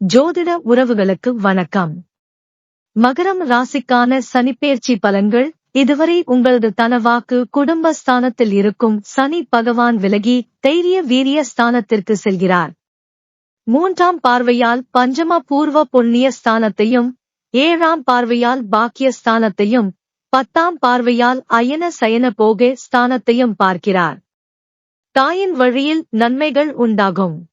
ஜோதிட உறவுகளுக்கு வணக்கம். மகரம் ராசிக்கான சனிப்பெயர்ச்சி பலன்கள். இதுவரை உங்களது தனவாக்கு குடும்ப ஸ்தானத்தில் இருக்கும் சனி பகவான் விலகி தைரிய வீரிய ஸ்தானத்திற்கு செல்கிறார். 3ஆம் பார்வையால் பஞ்சம பூர்வ புண்ணிய ஸ்தானத்தையும், 7ஆம் பார்வையால் பாக்கிய ஸ்தானத்தையும், 10ஆம் பார்வையால் அயன சயன போக ஸ்தானத்தையும் பார்க்கிறார். தாயின் வழியில் நன்மைகள் உண்டாகும்.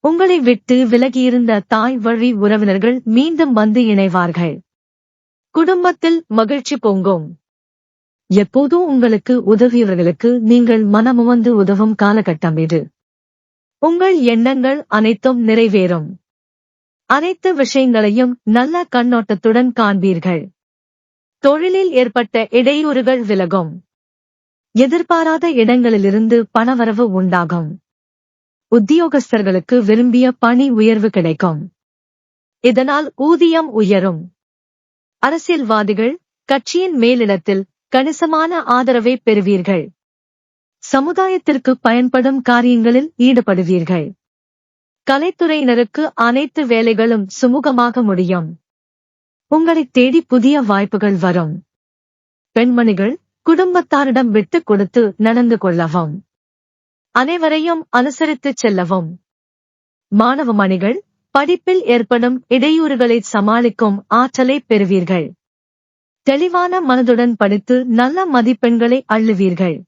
உங்களை விட்டு விலகியிருந்த தாய் வழி உறவினர்கள் மீண்டும் வந்து இணைவார்கள். குடும்பத்தில் மகிழ்ச்சி பொங்கும். எப்போதும் உங்களுக்கு உதவியவர்களுக்கு நீங்கள் மனமுவந்து உதவும் காலகட்டம் இது. உங்கள் எண்ணங்கள் அனைத்தும் நிறைவேறும். அனைத்து விஷயங்களையும் நல்ல கண்ணோட்டத்துடன் காண்பீர்கள். தொழிலில் ஏற்பட்ட இடையூறுகள் விலகும். எதிர்பாராத இடங்களிலிருந்து பணவரவு உண்டாகும். உத்தியோகஸ்தர்களுக்கு விரும்பிய பணி உயர்வு கிடைக்கும். இதனால் ஊதியம் உயரும். அரசியல்வாதிகள் கட்சியின் மேலிடத்தில் கணிசமான ஆதரவை பெறுவீர்கள். சமுதாயத்திற்கு பயன்படும் காரியங்களில் ஈடுபடுவீர்கள். கலைத்துறையினருக்கு அனைத்து வேலைகளும் சுமூகமாக முடியும். உங்களைத் தேடி புதிய வாய்ப்புகள் வரும். பெண்மணிகள் குடும்பத்தாரிடம் விட்டுக் கொடுத்து நடந்து கொள்ளவும். அனைவரையும் அனுசரித்துச் செல்லவும். மாணவ மணிகள் படிப்பில் ஏற்படும் இடையூறுகளை சமாளிக்கும் ஆற்றலை பெறுவீர்கள். தெளிவான மனதுடன் படித்து நல்ல மதிப்பெண்களை அள்ளுவீர்கள்.